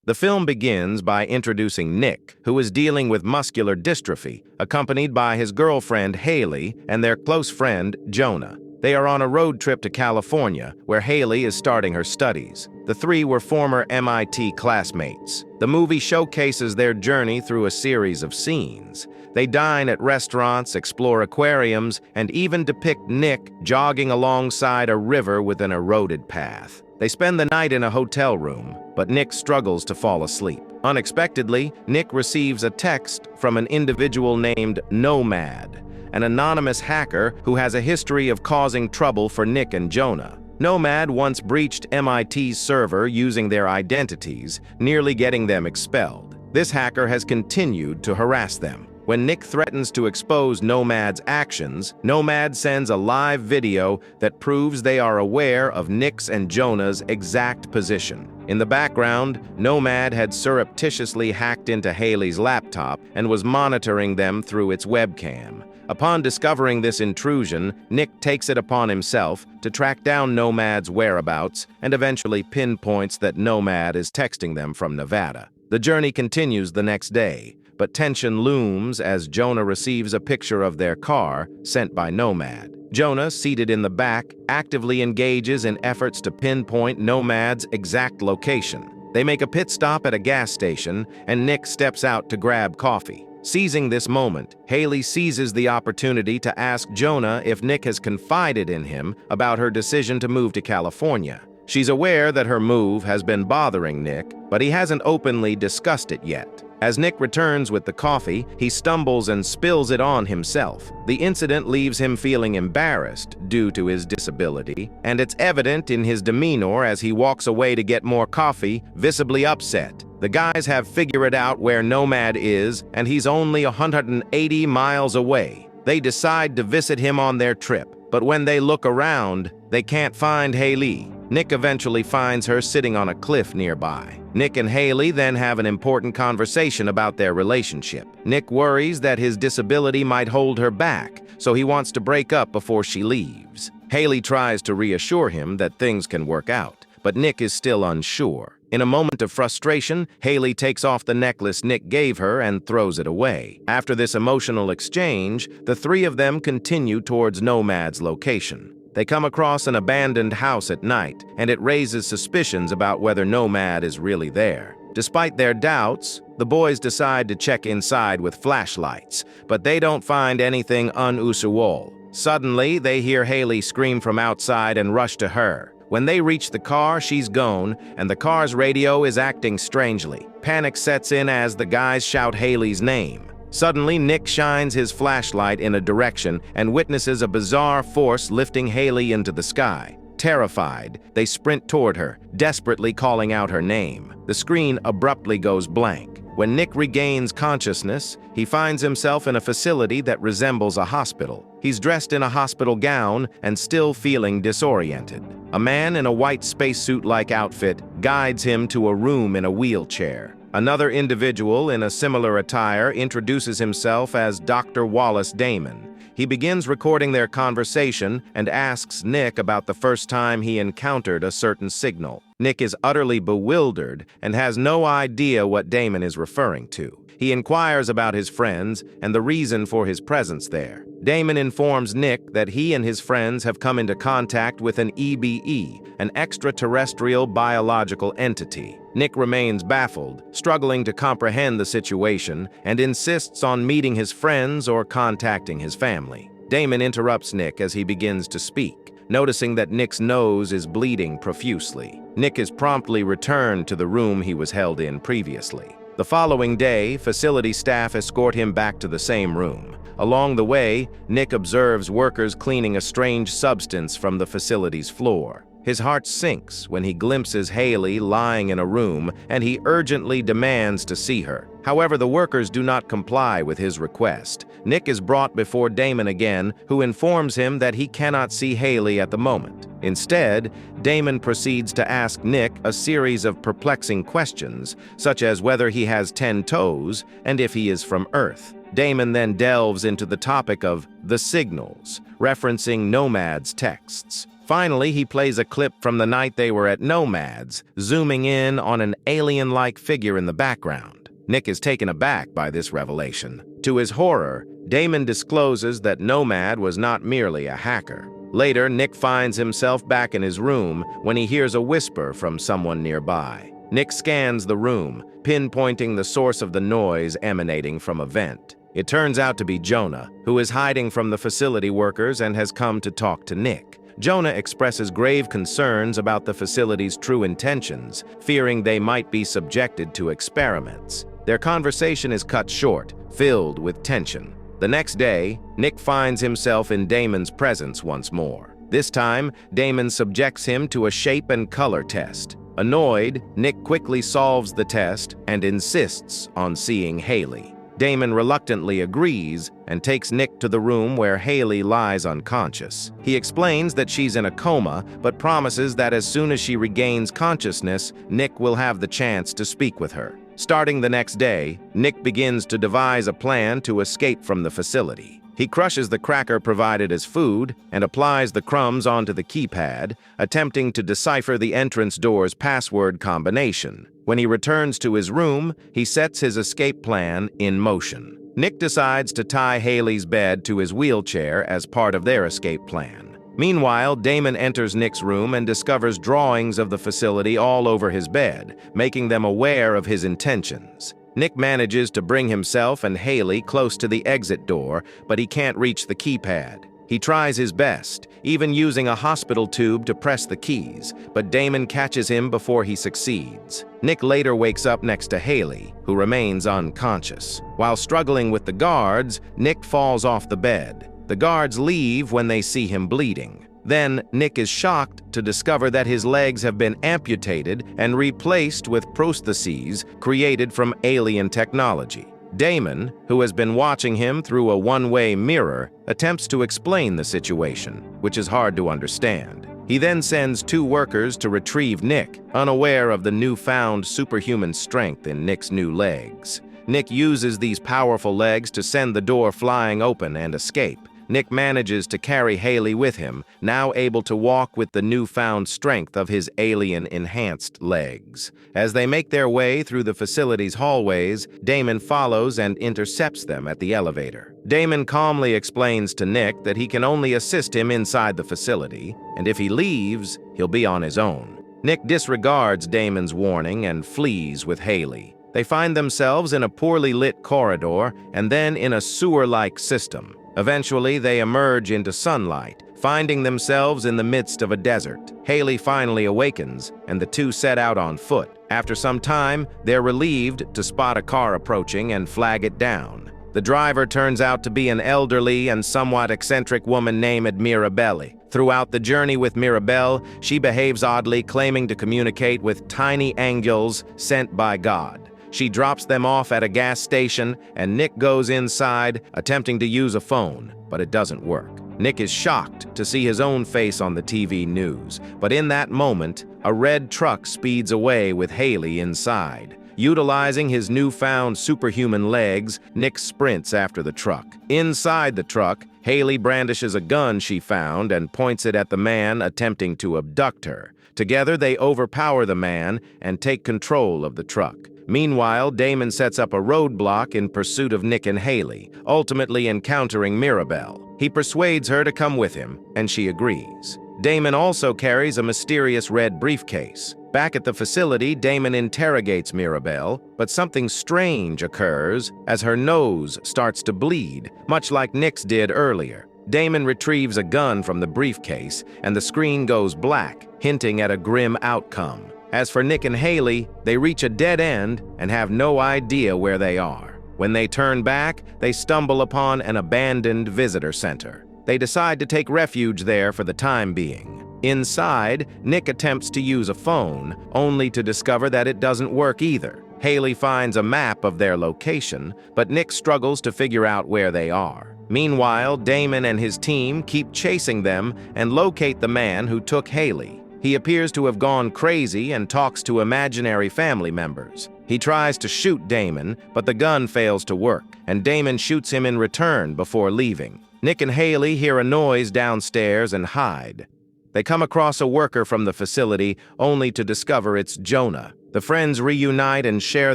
The film begins by introducing Nick, who is dealing with muscular dystrophy, accompanied by his girlfriend Haley and their close friend Jonah. They are on a road trip to California, where Haley is starting her studies. The three were former MIT classmates. The movie showcases their journey through a series of scenes. They dine at restaurants, explore aquariums, and even depict Nick jogging alongside a river with an eroded path. They spend the night in a hotel room, but Nick struggles to fall asleep. Unexpectedly, Nick receives a text from an individual named Nomad, an anonymous hacker who has a history of causing trouble for Nick and Jonah. Nomad once breached MIT's server using their identities, nearly getting them expelled. This hacker has continued to harass them. When Nick threatens to expose Nomad's actions, Nomad sends a live video that proves they are aware of Nick's and Jonah's exact position. In the background, Nomad had surreptitiously hacked into Haley's laptop and was monitoring them through its webcam. Upon discovering this intrusion, Nick takes it upon himself to track down Nomad's whereabouts and eventually pinpoints that Nomad is texting them from Nevada. The journey continues the next day, but tension looms as Jonah receives a picture of their car sent by Nomad. Jonah, seated in the back, actively engages in efforts to pinpoint Nomad's exact location. They make a pit stop at a gas station, and Nick steps out to grab coffee. Seizing this moment, Haley seizes the opportunity to ask Jonah if Nick has confided in him about her decision to move to California. She's aware that her move has been bothering Nick, but he hasn't openly discussed it yet. As Nick returns with the coffee, he stumbles and spills it on himself. The incident leaves him feeling embarrassed due to his disability, and it's evident in his demeanor as he walks away to get more coffee, visibly upset. The guys have figured out where Nomad is, and he's only 180 miles away. They decide to visit him on their trip, but when they look around, they can't find Haley. Nick eventually finds her sitting on a cliff nearby. Nick and Haley then have an important conversation about their relationship. Nick worries that his disability might hold her back, so he wants to break up before she leaves. Haley tries to reassure him that things can work out, but Nick is still unsure. In a moment of frustration, Haley takes off the necklace Nick gave her and throws it away. After this emotional exchange, the three of them continue towards Nomad's location. They come across an abandoned house at night, and it raises suspicions about whether Nomad is really there. Despite their doubts, the boys decide to check inside with flashlights, but they don't find anything unusual. Suddenly, they hear Haley scream from outside and rush to her. When they reach the car, she's gone, and the car's radio is acting strangely. Panic sets in as the guys shout Haley's name. Suddenly, Nick shines his flashlight in a direction and witnesses a bizarre force lifting Haley into the sky. Terrified, they sprint toward her, desperately calling out her name. The screen abruptly goes blank. When Nick regains consciousness, he finds himself in a facility that resembles a hospital. He's dressed in a hospital gown and still feeling disoriented. A man in a white spacesuit-like outfit guides him to a room in a wheelchair. Another individual in a similar attire introduces himself as Dr. Wallace Damon. He begins recording their conversation and asks Nick about the first time he encountered a certain signal. Nick is utterly bewildered and has no idea what Damon is referring to. He inquires about his friends and the reason for his presence there. Damon informs Nick that he and his friends have come into contact with an EBE, an extraterrestrial biological entity. Nick remains baffled, struggling to comprehend the situation, and insists on meeting his friends or contacting his family. Damon interrupts Nick as he begins to speak, noticing that Nick's nose is bleeding profusely. Nick is promptly returned to the room he was held in previously. The following day, facility staff escort him back to the same room. Along the way, Nick observes workers cleaning a strange substance from the facility's floor. His heart sinks when he glimpses Haley lying in a room, and he urgently demands to see her. However, the workers do not comply with his request. Nick is brought before Damon again, who informs him that he cannot see Haley at the moment. Instead, Damon proceeds to ask Nick a series of perplexing questions, such as whether he has 10 toes and if he is from Earth. Damon then delves into the topic of the signals, referencing Nomad's texts. Finally, he plays a clip from the night they were at Nomad's, zooming in on an alien-like figure in the background. Nick is taken aback by this revelation. To his horror, Damon discloses that Nomad was not merely a hacker. Later, Nick finds himself back in his room when he hears a whisper from someone nearby. Nick scans the room, pinpointing the source of the noise emanating from a vent. It turns out to be Jonah, who is hiding from the facility workers and has come to talk to Nick. Jonah expresses grave concerns about the facility's true intentions, fearing they might be subjected to experiments. Their conversation is cut short, filled with tension. The next day, Nick finds himself in Damon's presence once more. This time, Damon subjects him to a shape and color test. Annoyed, Nick quickly solves the test and insists on seeing Haley. Damon reluctantly agrees and takes Nick to the room where Haley lies unconscious. He explains that she's in a coma, but promises that as soon as she regains consciousness, Nick will have the chance to speak with her. Starting the next day, Nick begins to devise a plan to escape from the facility. He crushes the cracker provided as food and applies the crumbs onto the keypad, attempting to decipher the entrance door's password combination. When he returns to his room, he sets his escape plan in motion. Nick decides to tie Haley's bed to his wheelchair as part of their escape plan. Meanwhile, Damon enters Nick's room and discovers drawings of the facility all over his bed, making them aware of his intentions. Nick manages to bring himself and Haley close to the exit door, but he can't reach the keypad. He tries his best, even using a hospital tube to press the keys, but Damon catches him before he succeeds. Nick later wakes up next to Haley, who remains unconscious. While struggling with the guards, Nick falls off the bed. The guards leave when they see him bleeding. Then, Nick is shocked to discover that his legs have been amputated and replaced with prostheses created from alien technology. Damon, who has been watching him through a one-way mirror, attempts to explain the situation, which is hard to understand. He then sends 2 workers to retrieve Nick, unaware of the newfound superhuman strength in Nick's new legs. Nick uses these powerful legs to send the door flying open and escape. Nick manages to carry Haley with him, now able to walk with the newfound strength of his alien-enhanced legs. As they make their way through the facility's hallways, Damon follows and intercepts them at the elevator. Damon calmly explains to Nick that he can only assist him inside the facility, and if he leaves, he'll be on his own. Nick disregards Damon's warning and flees with Haley. They find themselves in a poorly lit corridor and then in a sewer-like system. Eventually, they emerge into sunlight, finding themselves in the midst of a desert. Haley finally awakens, and the 2 set out on foot. After some time, they're relieved to spot a car approaching and flag it down. The driver turns out to be an elderly and somewhat eccentric woman named Mirabelle. Throughout the journey with Mirabelle, she behaves oddly, claiming to communicate with tiny angels sent by God. She drops them off at a gas station, and Nick goes inside, attempting to use a phone, but it doesn't work. Nick is shocked to see his own face on the TV news, but in that moment, a red truck speeds away with Haley inside. Utilizing his newfound superhuman legs, Nick sprints after the truck. Inside the truck, Haley brandishes a gun she found and points it at the man attempting to abduct her. Together, they overpower the man and take control of the truck. Meanwhile, Damon sets up a roadblock in pursuit of Nick and Haley, ultimately encountering Mirabelle. He persuades her to come with him, and she agrees. Damon also carries a mysterious red briefcase. Back at the facility, Damon interrogates Mirabelle, but something strange occurs as her nose starts to bleed, much like Nick's did earlier. Damon retrieves a gun from the briefcase, and the screen goes black, hinting at a grim outcome. As for Nick and Haley, they reach a dead end and have no idea where they are. When they turn back, they stumble upon an abandoned visitor center. They decide to take refuge there for the time being. Inside, Nick attempts to use a phone, only to discover that it doesn't work either. Haley finds a map of their location, but Nick struggles to figure out where they are. Meanwhile, Damon and his team keep chasing them and locate the man who took Haley. He appears to have gone crazy and talks to imaginary family members. He tries to shoot Damon, but the gun fails to work, and Damon shoots him in return before leaving. Nick and Haley hear a noise downstairs and hide. They come across a worker from the facility only to discover it's Jonah. The friends reunite and share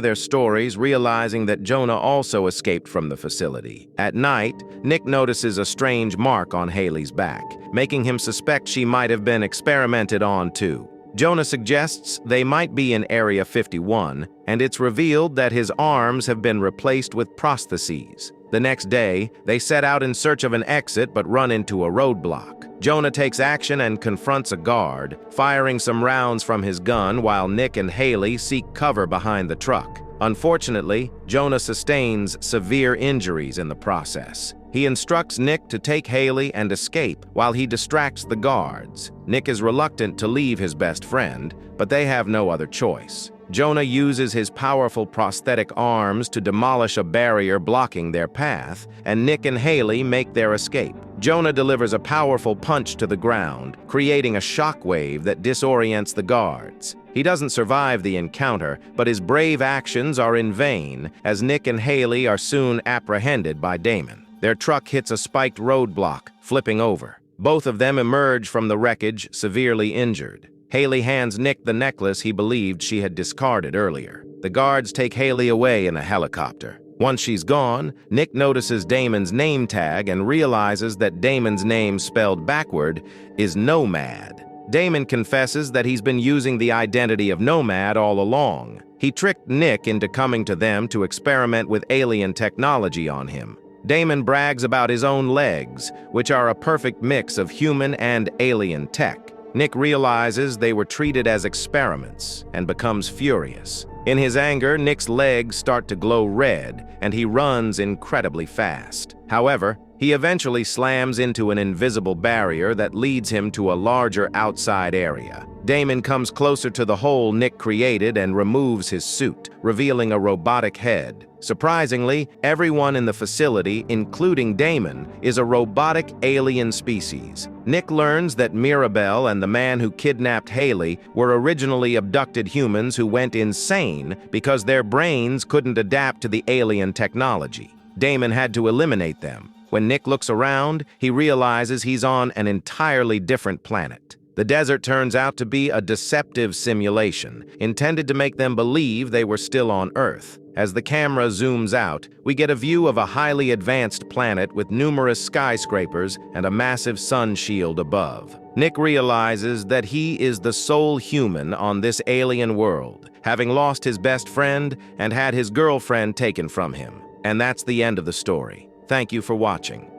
their stories, realizing that Jonah also escaped from the facility. At night, Nick notices a strange mark on Haley's back, making him suspect she might have been experimented on too. Jonah suggests they might be in Area 51, and it's revealed that his arms have been replaced with prostheses. The next day, they set out in search of an exit but run into a roadblock. Jonah takes action and confronts a guard, firing some rounds from his gun while Nick and Haley seek cover behind the truck. Unfortunately, Jonah sustains severe injuries in the process. He instructs Nick to take Haley and escape while he distracts the guards. Nick is reluctant to leave his best friend, but they have no other choice. Jonah uses his powerful prosthetic arms to demolish a barrier blocking their path, and Nick and Haley make their escape. Jonah delivers a powerful punch to the ground, creating a shockwave that disorients the guards. He doesn't survive the encounter, but his brave actions are in vain, as Nick and Haley are soon apprehended by Damon. Their truck hits a spiked roadblock, flipping over. Both of them emerge from the wreckage severely injured. Haley hands Nick the necklace he believed she had discarded earlier. The guards take Haley away in a helicopter. Once she's gone, Nick notices Damon's name tag and realizes that Damon's name spelled backward is Nomad. Damon confesses that he's been using the identity of Nomad all along. He tricked Nick into coming to them to experiment with alien technology on him. Damon brags about his own legs, which are a perfect mix of human and alien tech. Nick realizes they were treated as experiments and becomes furious. In his anger, Nick's legs start to glow red, and he runs incredibly fast. However, he eventually slams into an invisible barrier that leads him to a larger outside area. Damon comes closer to the hole Nick created and removes his suit, revealing a robotic head. Surprisingly, everyone in the facility, including Damon, is a robotic alien species. Nick learns that Mirabelle and the man who kidnapped Haley were originally abducted humans who went insane because their brains couldn't adapt to the alien technology. Damon had to eliminate them. When Nick looks around, he realizes he's on an entirely different planet. The desert turns out to be a deceptive simulation, intended to make them believe they were still on Earth. As the camera zooms out, we get a view of a highly advanced planet with numerous skyscrapers and a massive sun shield above. Nick realizes that he is the sole human on this alien world, having lost his best friend and had his girlfriend taken from him. And that's the end of the story. Thank you for watching.